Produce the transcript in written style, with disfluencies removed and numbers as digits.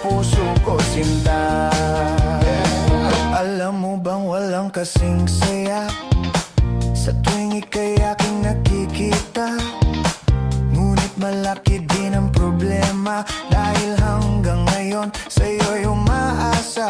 puso ko sinta. Alam mo bang walang kasing saya sa tuwing ika'y aking nakikita? Ngunit malaki din ang problema dahil hanggang ngayon sa'yo'y umaasa.